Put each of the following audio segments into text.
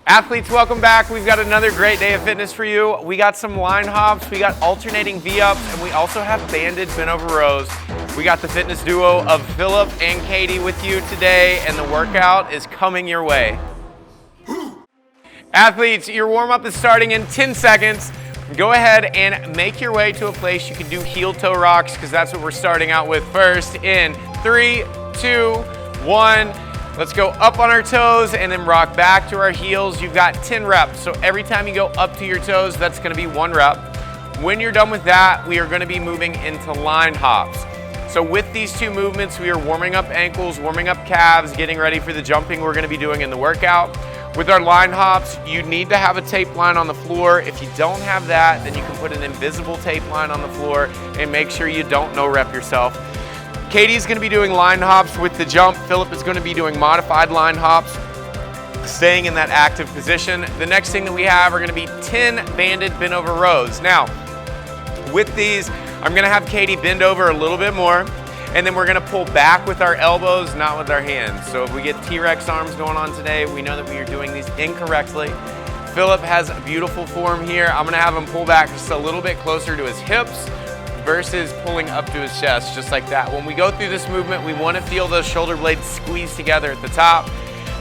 Athletes, welcome back. We've got another great day of fitness for you. We got some line hops, we got alternating V-ups, and we also have banded bent over rows. We got the fitness duo of Philip and Katie with you today, and the workout is coming your way. Athletes, your warm-up is starting in 10 seconds. Go ahead and make your way to a place you can do heel-toe rocks, because that's what we're starting out with first. In 3, 2, 1. Let's go up on our toes and then rock back to our heels. You've got 10 reps. So every time you go up to your toes, that's gonna be 1 rep. When you're done with that, we are gonna be moving into line hops. So with these 2 movements, we are warming up ankles, warming up calves, getting ready for the jumping we're gonna be doing in the workout. With our line hops, you need to have a tape line on the floor. If you don't have that, then you can put an invisible tape line on the floor and make sure you don't no-rep yourself. Katie's gonna be doing line hops with the jump. Philip is gonna be doing modified line hops, staying in that active position. The next thing that we have are gonna be 10 banded bent over rows. Now, with these, I'm gonna have Katie bend over a little bit more, and then we're gonna pull back with our elbows, not with our hands. So if we get T-Rex arms going on today, we know that we are doing these incorrectly. Philip has a beautiful form here. I'm gonna have him pull back just a little bit closer to his hips versus pulling up to his chest, just like that. When we go through this movement, we wanna feel those shoulder blades squeeze together at the top.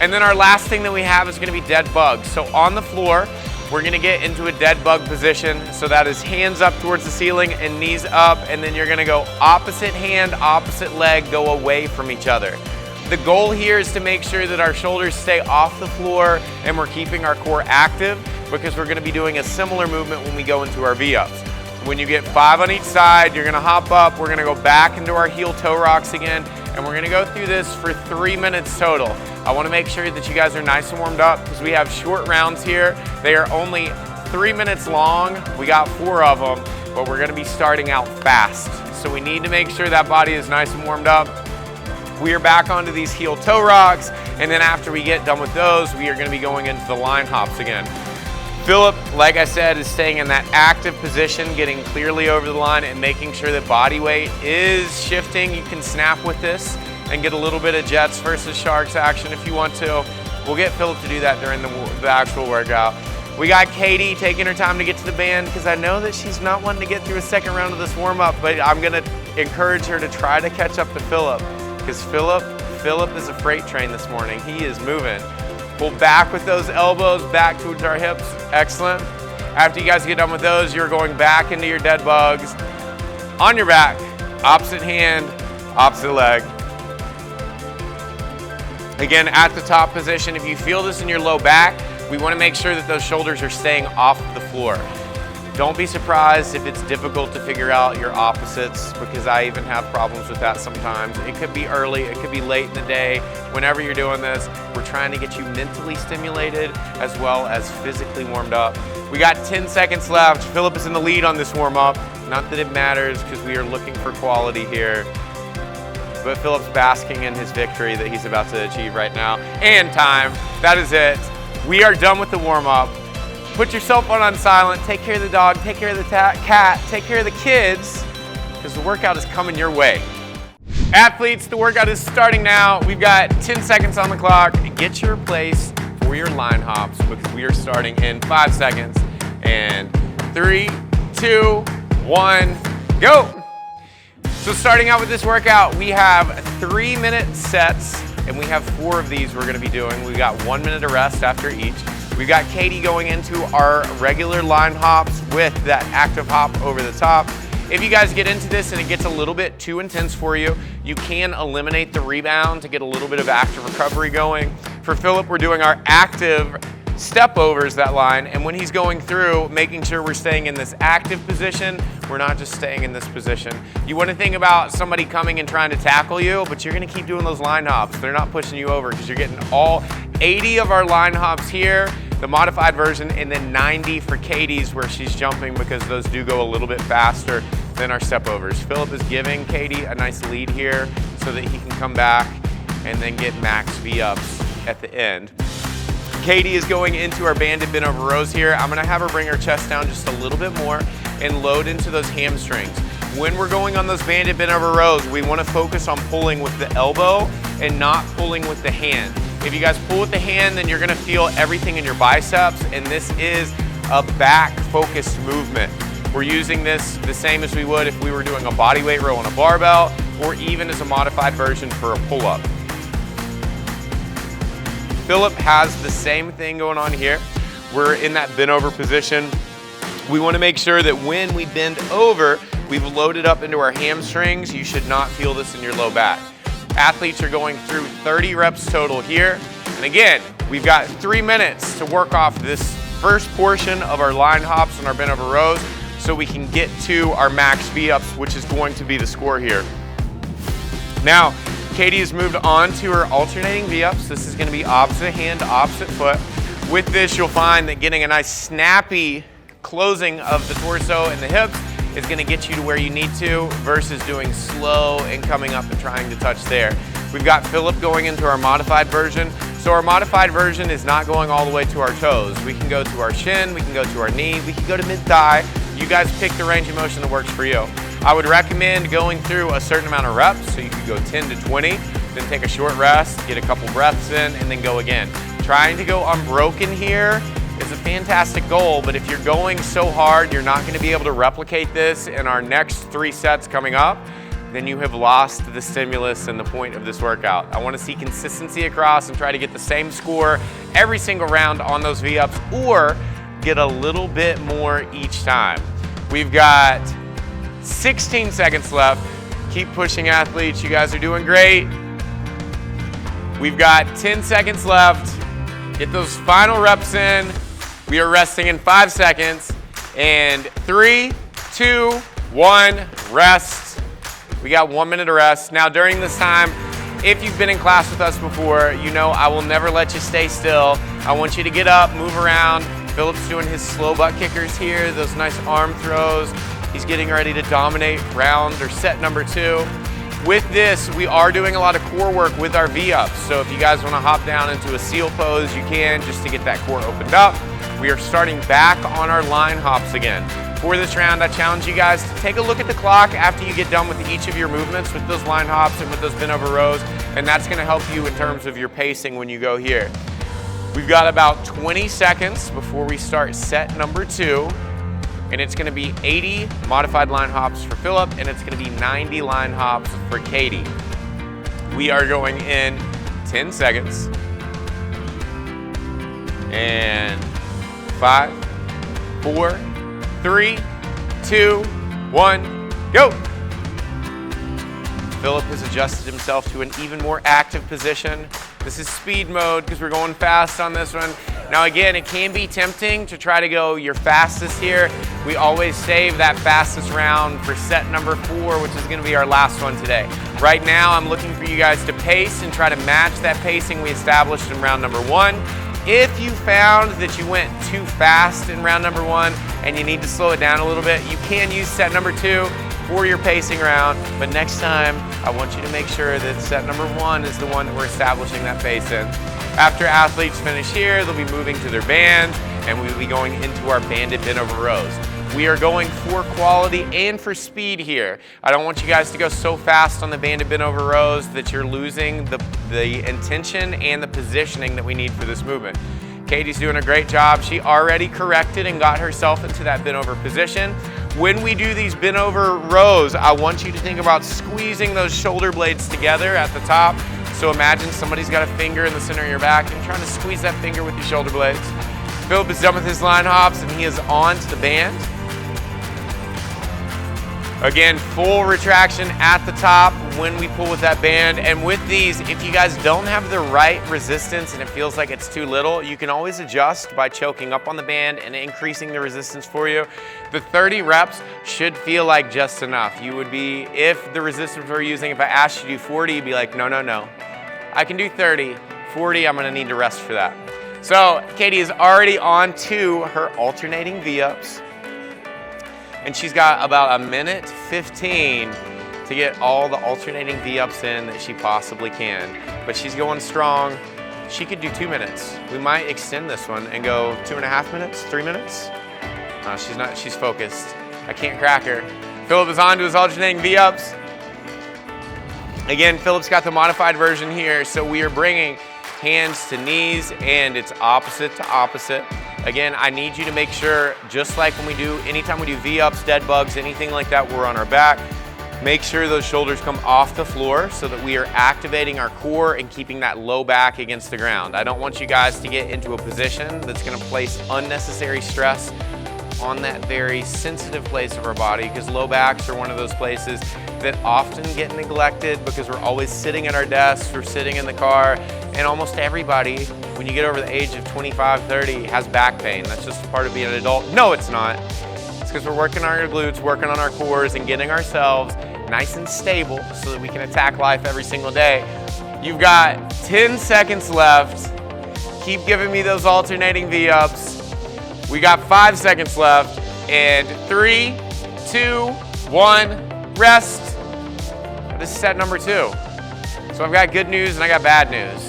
And then our last thing that we have is gonna be dead bugs. So on the floor, we're gonna get into a dead bug position. So that is hands up towards the ceiling and knees up, and then you're gonna go opposite hand, opposite leg, go away from each other. The goal here is to make sure that our shoulders stay off the floor and we're keeping our core active, because we're gonna be doing a similar movement when we go into our V-ups. When you get 5 on each side, you're gonna hop up, we're gonna go back into our heel toe rocks again, and we're gonna go through this for 3 minutes total. I wanna make sure that you guys are nice and warmed up, because we have short rounds here. They are only 3 minutes long. We got 4 of them, but we're gonna be starting out fast. So we need to make sure that body is nice and warmed up. We are back onto these heel toe rocks, and then after we get done with those, we are gonna be going into the line hops again. Philip, like I said, is staying in that active position, getting clearly over the line and making sure that body weight is shifting. You can snap with this and get a little bit of jets versus sharks action if you want to. We'll get Philip to do that during the actual workout. We got Katie taking her time to get to the band, because I know that she's not wanting to get through a second round of this warm-up, but I'm gonna encourage her to try to catch up to Philip, because Philip is a freight train this morning. He is moving. Pull back with those elbows, back towards our hips. Excellent. After you guys get done with those, you're going back into your dead bugs. On your back, opposite hand, opposite leg. Again, at the top position, if you feel this in your low back, we want to make sure that those shoulders are staying off the floor. Don't be surprised if it's difficult to figure out your opposites, because I even have problems with that sometimes. It could be early, it could be late in the day. Whenever you're doing this, we're trying to get you mentally stimulated as well as physically warmed up. We got 10 seconds left. Philip is in the lead on this warm-up. Not that it matters, because we are looking for quality here. But Philip's basking in his victory that he's about to achieve right now. And time. That is it. We are done with the warm-up. Put your cell phone on silent, take care of the dog, take care of the cat, take care of the kids, because the workout is coming your way. Athletes, the workout is starting now. We've got 10 seconds on the clock. Get your place for your line hops, because we are starting in 5 seconds. And 3, 2, 1, go. So starting out with this workout, we have 3-minute sets, and we have 4 of these we're gonna be doing. We've got 1 minute of rest after each. We've got Katie going into our regular line hops with that active hop over the top. If you guys get into this and it gets a little bit too intense for you, you can eliminate the rebound to get a little bit of active recovery going. For Philip, we're doing our active step overs, that line, and when he's going through, making sure we're staying in this active position, we're not just staying in this position. You want to think about somebody coming and trying to tackle you, but you're going to keep doing those line hops. They're not pushing you over, because you're getting all 80 of our line hops here, the modified version, and then 90 for Katie's where she's jumping, because those do go a little bit faster than our step overs. Philip is giving Katie a nice lead here so that he can come back and then get max V-ups at the end. Katie is going into our banded bent over rows here. I'm gonna have her bring her chest down just a little bit more and load into those hamstrings. When we're going on those banded bent over rows, we wanna focus on pulling with the elbow and not pulling with the hand. If you guys pull with the hand, then you're gonna feel everything in your biceps, and this is a back-focused movement. We're using this the same as we would if we were doing a bodyweight row on a barbell, or even as a modified version for a pull-up. Philip has the same thing going on here. We're in that bent over position. We want to make sure that when we bend over, we've loaded up into our hamstrings. You should not feel this in your low back. Athletes are going through 30 reps total here. And again, we've got 3 minutes to work off this first portion of our line hops and our bent over rows so we can get to our max V-ups, which is going to be the score here. Now, Katie has moved on to her alternating V-ups. This is going to be opposite hand, opposite foot. With this, you'll find that getting a nice snappy closing of the torso and the hips is going to get you to where you need to versus doing slow and coming up and trying to touch there. We've got Philip going into our modified version. So our modified version is not going all the way to our toes. We can go to our shin, we can go to our knee, we can go to mid-thigh. You guys pick the range of motion that works for you. I would recommend going through a certain amount of reps, so you could go 10 to 20, then take a short rest, get a couple breaths in, and then go again. Trying to go unbroken here is a fantastic goal, but if you're going so hard, you're not going to be able to replicate this in our next 3 sets coming up, then you have lost the stimulus and the point of this workout. I want to see consistency across and try to get the same score every single round on those V-ups, or get a little bit more each time. We've got 16 seconds left. Keep pushing, athletes. You guys are doing great. We've got 10 seconds left. Get those final reps in. We are resting in 5 seconds. And 3, 2, 1, rest. We got 1 minute of rest. Now during this time, if you've been in class with us before, you know I will never let you stay still. I want you to get up, move around. Philip's doing his slow butt kickers here, those nice arm throws. He's getting ready to dominate round or set number 2. With this, we are doing a lot of core work with our V-ups. So if you guys want to hop down into a seal pose, you can, just to get that core opened up. We are starting back on our line hops again. For this round, I challenge you guys to take a look at the clock after you get done with each of your movements with those line hops and with those bent over rows, and that's going to help you in terms of your pacing when you go here. We've got about 20 seconds before we start set number 2. And it's going to be 80 modified line hops for Philip, and it's going to be 90 line hops for Katie. We are going in 10 seconds. And 5, 4, 3, 2, 1, go! Philip has adjusted himself to an even more active position. This is speed mode because we're going fast on this one. Now again, it can be tempting to try to go your fastest here. We always save that fastest round for set number 4, which is going to be our last one today. Right now, I'm looking for you guys to pace and try to match that pacing we established in round number 1. If you found that you went too fast in round number 1 and you need to slow it down a little bit, you can use set number 2 for your pacing round, but next time I want you to make sure that set number 1 is the one that we're establishing that pace in. After athletes finish here, they'll be moving to their band, and we'll be going into our banded bent over rows. We are going for quality and for speed here. I don't want you guys to go so fast on the banded bent over rows that you're losing the intention and the positioning that we need for this movement. Katie's doing a great job. She already corrected and got herself into that bent over position. When we do these bent over rows, I want you to think about squeezing those shoulder blades together at the top. So imagine somebody's got a finger in the center of your back and you're trying to squeeze that finger with your shoulder blades. Philip is done with his line hops and he is on to the band. Again, full retraction at the top when we pull with that band. And with these, if you guys don't have the right resistance and it feels like it's too little, you can always adjust by choking up on the band and increasing the resistance for you. The 30 reps should feel like just enough. You would be, if the resistance we're using, if I asked you to do 40, you'd be like, no, no, no. I can do 30. 40, I'm gonna need to rest for that. So Katie is already on to her alternating V-ups. And she's got about 1:15 to get all the alternating V-ups in that she possibly can. But she's going strong. She could do 2 minutes. We might extend this one and go 2.5 minutes, 3 minutes. She's not, she's focused. I can't crack her. Philip is on to his alternating V-ups. Again, Philip's got the modified version here, so we are bringing hands to knees, and it's opposite to opposite. Again, I need you to make sure, just like when we do, anytime we do V-ups, dead bugs, anything like that, we're on our back, make sure those shoulders come off the floor so that we are activating our core and keeping that low back against the ground. I don't want you guys to get into a position that's gonna place unnecessary stress on that very sensitive place of our body, because low backs are one of those places that often get neglected because we're always sitting at our desks, we're sitting in the car, and almost everybody, when you get over the age of 25, 30, has back pain. That's just part of being an adult. No, it's not. It's because we're working on our glutes, working on our cores, and getting ourselves nice and stable so that we can attack life every single day. You've got 10 seconds left. Keep giving me those alternating V-ups. We got 5 seconds left, and 3, 2, 1, rest. This is set number 2. So I've got good news and I got bad news.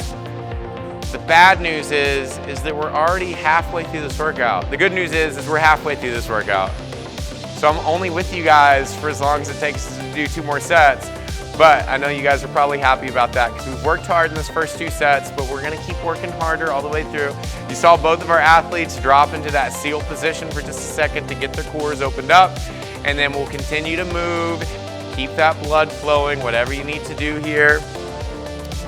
The bad news is that we're already halfway through this workout. The good news is we're halfway through this workout. So I'm only with you guys for as long as it takes to do 2 more sets. But I know you guys are probably happy about that because we've worked hard in this first 2 sets, but we're gonna keep working harder all the way through. You saw both of our athletes drop into that seal position for just a second to get their cores opened up, and then we'll continue to move, keep that blood flowing, whatever you need to do here.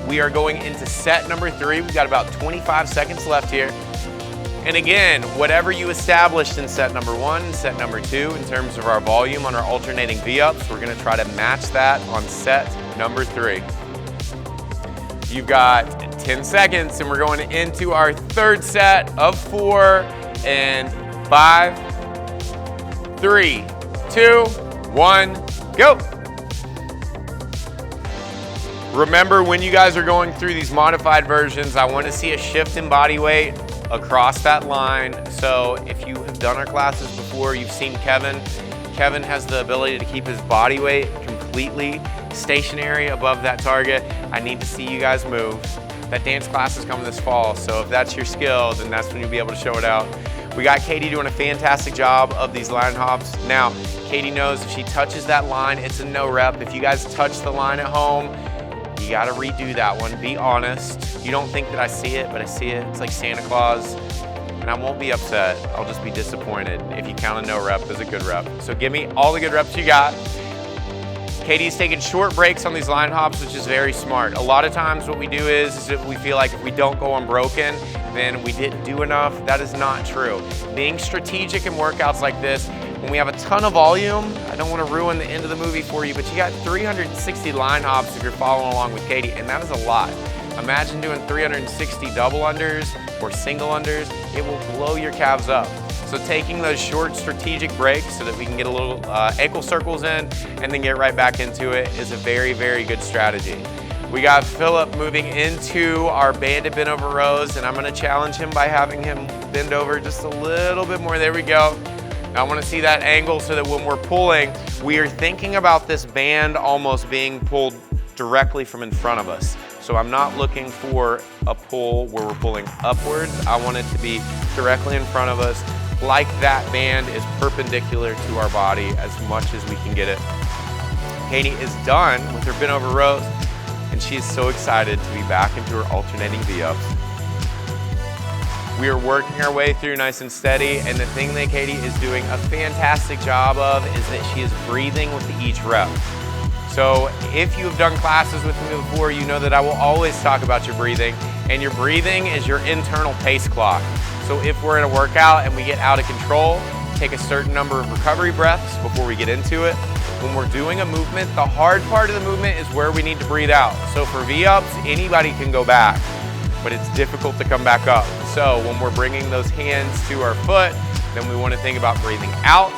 We are going into set number 3. We've got about 25 seconds left here. And again, whatever you established in set number 1, set number 2, in terms of our volume on our alternating V-ups, we're gonna try to match that on set number 3. You've got 10 seconds and we're going into our 3rd set of 4 and 5, 3, 2, 1, go. Remember, when you guys are going through these modified versions, I want to see a shift in body weight across that line. So if you have done our classes before, you've seen Kevin. Kevin has the ability to keep his body weight completely stationary above that target. I need to see you guys move. That dance class is coming this fall, so if that's your skill, then that's when you'll be able to show it out. We got Katie doing a fantastic job of these line hops. Now, Katie knows if she touches that line, it's a no rep. If you guys touch the line at home, you gotta redo that one. Be honest. You don't think that I see it, but I see it. It's like Santa Claus. And I won't be upset. I'll just be disappointed if you count a no rep as a good rep. So give me all the good reps you got. Katie's taking short breaks on these line hops, which is very smart. A lot of times what we do is if we feel like if we don't go unbroken, then we didn't do enough. That is not true. Being strategic in workouts like this, when we have a ton of volume, I don't want to ruin the end of the movie for you, but you got 360 line hops if you're following along with Katie, and that is a lot. Imagine doing 360 double unders or single unders. It will blow your calves up. So taking those short strategic breaks so that we can get a little ankle circles in and then get right back into it is a very, very good strategy. We got Philip moving into our banded bent over rows, and I'm gonna challenge him by having him bend over just a little bit more. There we go. I want to see that angle so that when we're pulling, we are thinking about this band almost being pulled directly from in front of us. So I'm not looking for a pull where we're pulling upwards. I want it to be directly in front of us, like that band is perpendicular to our body as much as we can get it. Katie is done with her bent over rows, and she is so excited to be back into her alternating V-ups. We are working our way through nice and steady, and the thing that Katie is doing a fantastic job of is that she is breathing with each rep. So if you have done classes with me before, you know that I will always talk about your breathing, and your breathing is your internal pace clock. So if we're in a workout and we get out of control, take a certain number of recovery breaths before we get into it. When we're doing a movement, the hard part of the movement is where we need to breathe out. So for V-ups, anybody can go back, but it's difficult to come back up. So when we're bringing those hands to our foot, then we want to think about breathing out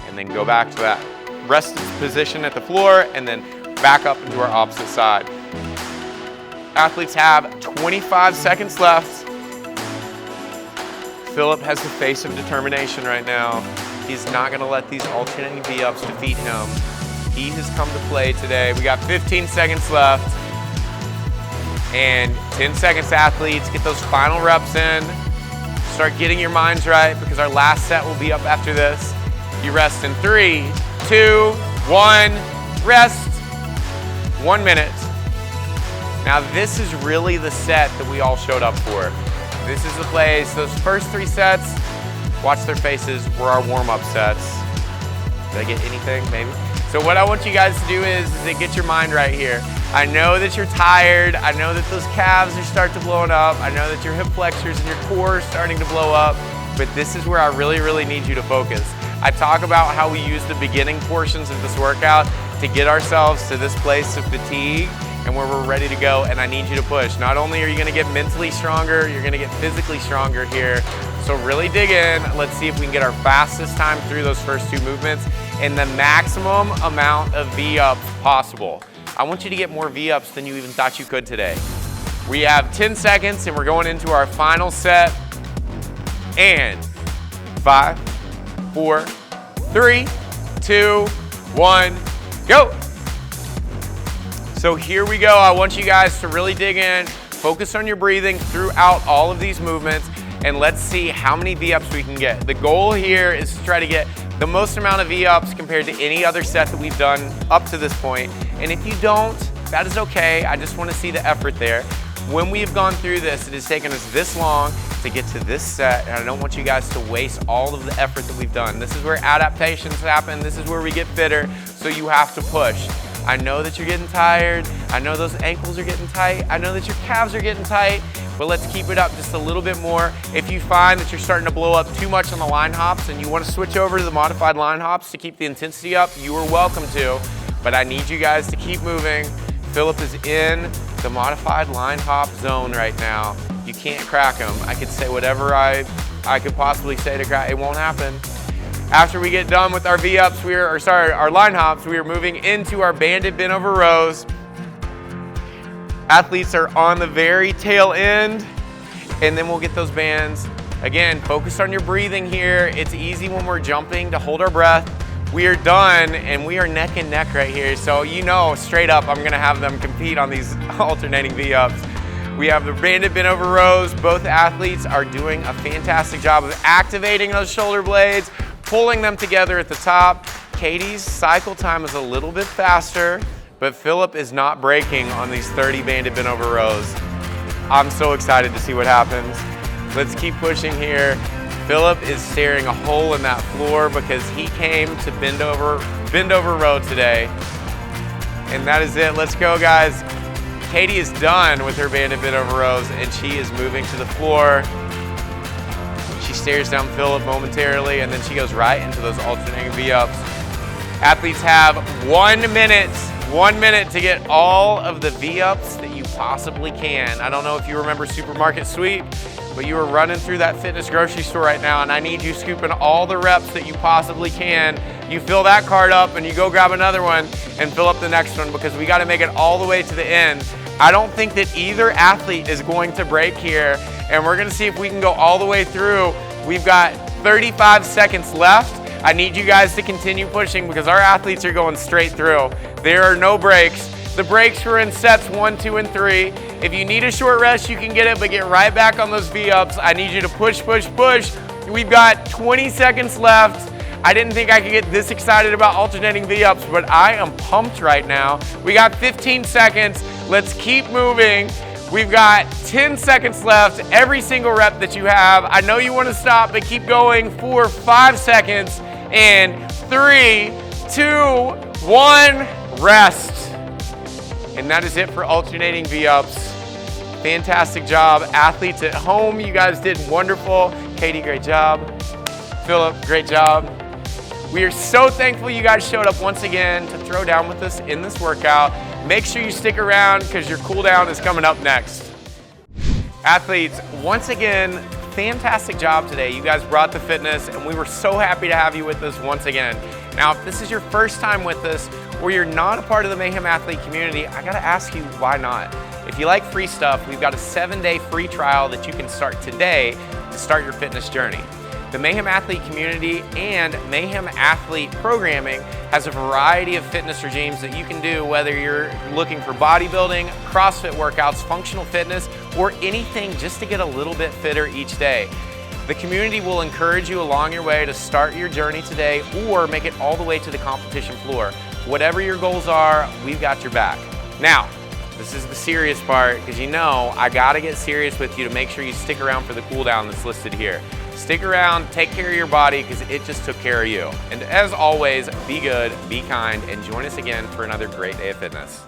and then go back to that rest position at the floor and then back up into our opposite side. Athletes have 25 seconds left. Philip has the face of determination right now. He's not gonna let these alternating V-ups defeat him. He has come to play today. We got 15 seconds left. And 10 seconds, athletes, get those final reps in. Start getting your minds right because our last set will be up after this. You rest in 3, 2, 1, rest. 1 minute. Now this is really the set that we all showed up for. This is the place, those first 3 sets, watch their faces, were our warm-up sets. Did I get anything, maybe? So what I want you guys to do is to get your mind right here. I know that you're tired, I know that those calves are starting to blow up, I know that your hip flexors and your core are starting to blow up, but this is where I really need you to focus. I talk about how we use the beginning portions of this workout to get ourselves to this place of fatigue and where we're ready to go, and I need you to push. Not only are you gonna get mentally stronger, you're gonna get physically stronger here. So really dig in. Let's see if we can get our fastest time through those first 2 movements and the maximum amount of V-ups possible. I want you to get more V-ups than you even thought you could today. We have 10 seconds and we're going into our final set. And 5, 4, 3, 2, 1, go. So here we go. I want you guys to really dig in, focus on your breathing throughout all of these movements, and let's see how many V-ups we can get. The goal here is to try to get the most amount of V-ups compared to any other set that we've done up to this point. And if you don't, that is okay. I just want to see the effort there. When we've gone through this, it has taken us this long to get to this set, and I don't want you guys to waste all of the effort that we've done. This is where adaptations happen. This is where we get fitter, so you have to push. I know that you're getting tired. I know those ankles are getting tight. I know that your calves are getting tight, but let's keep it up just a little bit more. If you find that you're starting to blow up too much on the line hops and you want to switch over to the modified line hops to keep the intensity up, you are welcome to, but I need you guys to keep moving. Philip is in the modified line hop zone right now. You can't crack him. I could say whatever I could possibly say to crack, it won't happen. After we get done with our V-ups, our line hops, we are moving into our banded bent over rows. Athletes are on the very tail end, and then we'll get those bands. Again, focus on your breathing here. It's easy when we're jumping to hold our breath. We are done, and we are neck and neck right here. So you know, straight up, I'm gonna have them compete on these alternating V-ups. We have the banded bent over rows. Both athletes are doing a fantastic job of activating those shoulder blades, pulling them together at the top. Katie's cycle time is a little bit faster, but Philip is not breaking on these 30 banded bent over rows. I'm so excited to see what happens. Let's keep pushing here. Philip is staring a hole in that floor because he came to bend over row today. And that is it. Let's go, guys. Katie is done with her banded bent over rows, and she is moving to the floor. She stares down Philip momentarily, and then she goes right into those alternating V-ups. Athletes have 1 minute to get all of the V-ups that you possibly can. I don't know if you remember Supermarket Sweep, but you are running through that fitness grocery store right now, and I need you scooping all the reps that you possibly can. You fill that card up, and you go grab another one and fill up the next one, because we got to make it all the way to the end. I don't think that either athlete is going to break here, and we're gonna see if we can go all the way through. We've got 35 seconds left. I need you guys to continue pushing because our athletes are going straight through. There are no breaks. The breaks were in sets 1, 2, and 3. If you need a short rest, you can get it, but get right back on those V-ups. I need you to push, push, push. We've got 20 seconds left. I didn't think I could get this excited about alternating V-ups, but I am pumped right now. We got 15 seconds. Let's keep moving. We've got 10 seconds left. Every single rep that you have. I know you want to stop, but keep going. 4, 5 seconds. And 3, 2, 1, rest. And that is it for alternating V-ups. Fantastic job. Athletes at home, you guys did wonderful. Katie, great job. Philip, great job. We are so thankful you guys showed up once again to throw down with us in this workout. Make sure you stick around because your cool down is coming up next. Athletes, once again, fantastic job today. You guys brought the fitness, and we were so happy to have you with us once again. Now, if this is your first time with us, or you're not a part of the Mayhem Athlete community, I gotta ask you, why not? If you like free stuff, we've got a 7-day free trial that you can start today to start your fitness journey. The Mayhem Athlete community and Mayhem Athlete programming has a variety of fitness regimes that you can do, whether you're looking for bodybuilding, CrossFit workouts, functional fitness, or anything just to get a little bit fitter each day. The community will encourage you along your way to start your journey today or make it all the way to the competition floor. Whatever your goals are, we've got your back. Now, This is the serious part, because you know I gotta get serious with you to make sure you stick around for the cool down that's listed here. Stick around, take care of your body, because it just took care of you. And as always, be good, be kind, and join us again for another great day of fitness.